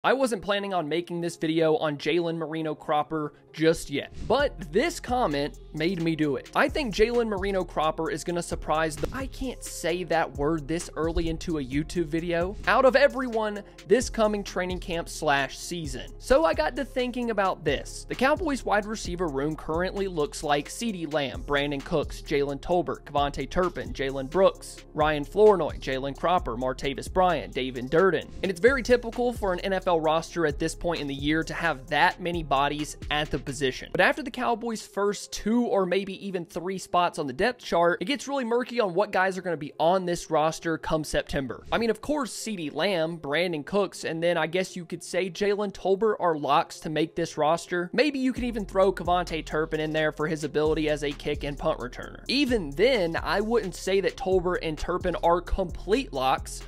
I wasn't planning on making this video on Jalen Marino Cropper just yet, but this comment made me do it. I think Jalen Marino Cropper is going to surprise I can't say that word this early into a YouTube video, out of everyone this coming training camp / season. So I got to thinking about this. The Cowboys wide receiver room currently looks like CeeDee Lamb, Brandon Cooks, Jalen Tolbert, Kevontae Turpin, Jalen Brooks, Ryan Flournoy, Jalen Cropper, Martavis Bryant, David Durden. And it's very typical for an NFL roster at this point in the year to have that many bodies at the position. But after the Cowboys' first 2 or maybe even 3 spots on the depth chart, it gets really murky on what guys are going to be on this roster come September. I mean, of course, CeeDee Lamb, Brandon Cooks, and then I guess you could say Jalen Tolbert are locks to make this roster. Maybe you can even throw Kevontae Turpin in there for his ability as a kick and punt returner. Even then, I wouldn't say that Tolbert and Turpin are complete locks,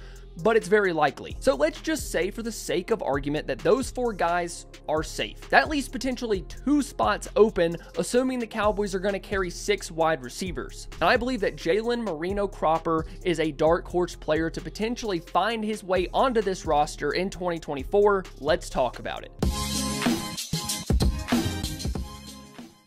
but it's very likely. So let's just say for the sake of argument that those 4 guys are safe. That leaves potentially 2 spots open, assuming the Cowboys are going to carry 6 wide receivers. And I believe that Jalen Marino Cropper is a dark horse player to potentially find his way onto this roster in 2024. Let's talk about it.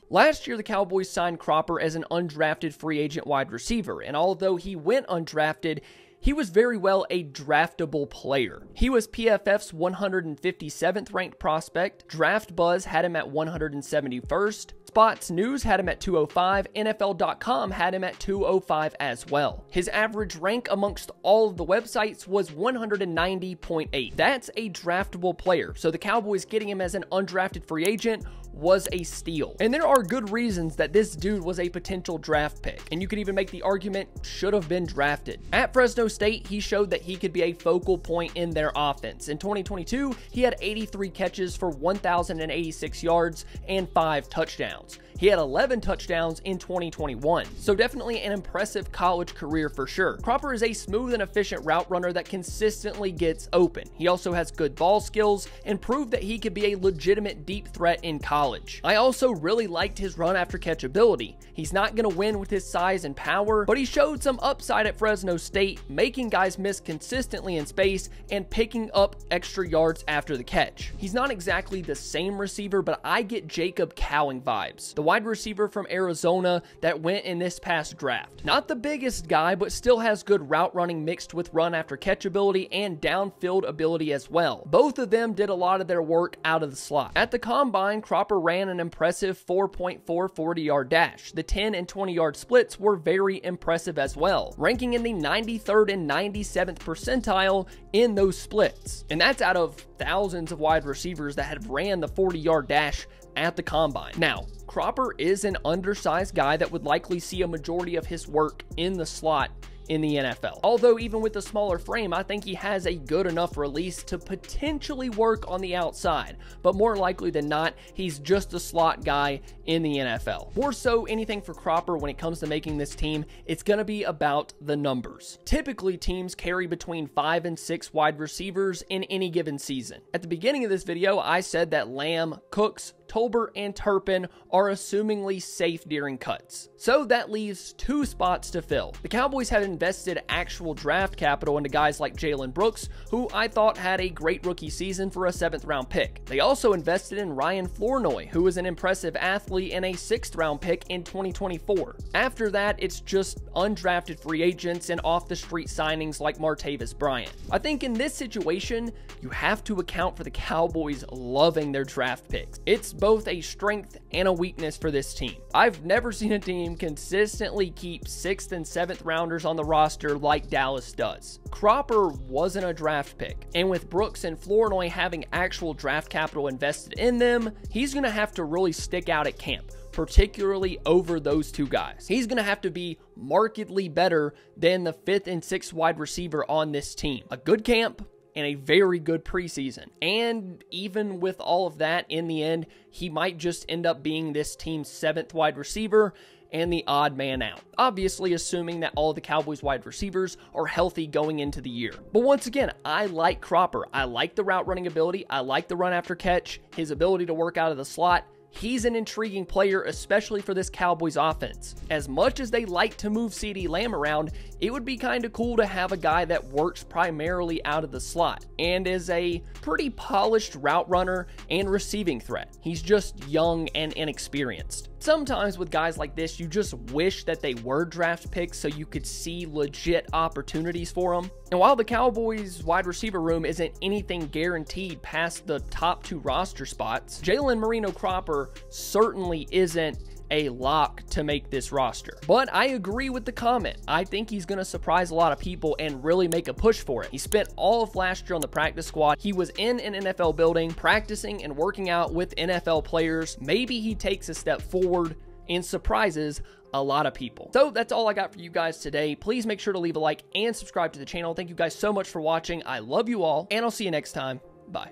Last year, the Cowboys signed Cropper as an undrafted free agent wide receiver, and although he went undrafted, he was very well a draftable player. He was PFF's 157th ranked prospect. Draft Buzz had him at 171st. Spots News had him at 205. NFL.com had him at 205 as well. His average rank amongst all of the websites was 190.8. That's a draftable player. So the Cowboys getting him as an undrafted free agent was a steal. And there are good reasons that this dude was a potential draft pick. And you could even make the argument should have been drafted. At Fresno State, he showed that he could be a focal point in their offense. In 2022, he had 83 catches for 1,086 yards and 5 touchdowns. He had 11 touchdowns in 2021, so definitely an impressive college career for sure. Cropper is a smooth and efficient route runner that consistently gets open. He also has good ball skills and proved that he could be a legitimate deep threat in college. I also really liked his run after catch ability. He's not going to win with his size and power, but he showed some upside at Fresno State, making guys miss consistently in space and picking up extra yards after the catch. He's not exactly the same receiver, but I get Jacob Cowing vibes. The wide receiver from Arizona that went in this past draft. Not the biggest guy, but still has good route running mixed with run after catch ability and downfield ability as well. Both of them did a lot of their work out of the slot. At the combine, Cropper ran an impressive 4.4 40-yard dash. The 10 and 20-yard splits were very impressive as well, ranking in the 93rd and 97th percentile in those splits. And that's out of thousands of wide receivers that have ran the 40-yard dash at the combine. Now, Cropper is an undersized guy that would likely see a majority of his work in the slot in the NFL. Although even with the smaller frame, I think he has a good enough release to potentially work on the outside, but more likely than not, he's just a slot guy in the NFL. More so anything for Cropper when it comes to making this team, it's going to be about the numbers. Typically, teams carry between 5 and 6 wide receivers in any given season. At the beginning of this video, I said that Lamb, Cooks, Tolbert, and Turpin are assumingly safe during cuts. So that leaves 2 spots to fill. The Cowboys have invested actual draft capital into guys like Jalen Brooks, who I thought had a great rookie season for a 7th round pick. They also invested in Ryan Flournoy, who was an impressive athlete and a 6th round pick in 2024. After that, it's just undrafted free agents and off the street signings like Martavis Bryant. I think in this situation, you have to account for the Cowboys loving their draft picks. It's both a strength and a weakness for this team. I've never seen a team consistently keep 6th and 7th rounders on the roster like Dallas does. Cropper wasn't a draft pick, and with Brooks and Flournoy having actual draft capital invested in them, he's going to have to really stick out at camp, particularly over those 2 guys. He's going to have to be markedly better than the 5th and 6th wide receiver on this team. A good camp and a very good preseason. And even with all of that, in the end, he might just end up being this team's 7th wide receiver and the odd man out. Obviously, assuming that all of the Cowboys wide receivers are healthy going into the year. But once again, I like Cropper. I like the route running ability. I like the run after catch, his ability to work out of the slot. He's an intriguing player, especially for this Cowboys offense. As much as they like to move CeeDee Lamb around, it would be kind of cool to have a guy that works primarily out of the slot and is a pretty polished route runner and receiving threat. He's just young and inexperienced. Sometimes with guys like this, you just wish that they were draft picks so you could see legit opportunities for them. And while the Cowboys wide receiver room isn't anything guaranteed past the top 2 roster spots, Jalen Cropper certainly isn't a lock to make this roster. But I agree with the comment. I think he's going to surprise a lot of people and really make a push for it. He spent all of last year on the practice squad. He was in an NFL building, practicing and working out with NFL players. Maybe he takes a step forward and surprises a lot of people. So that's all I got for you guys today. Please make sure to leave a like and subscribe to the channel. Thank you guys so much for watching. I love you all, and I'll see you next time. Bye.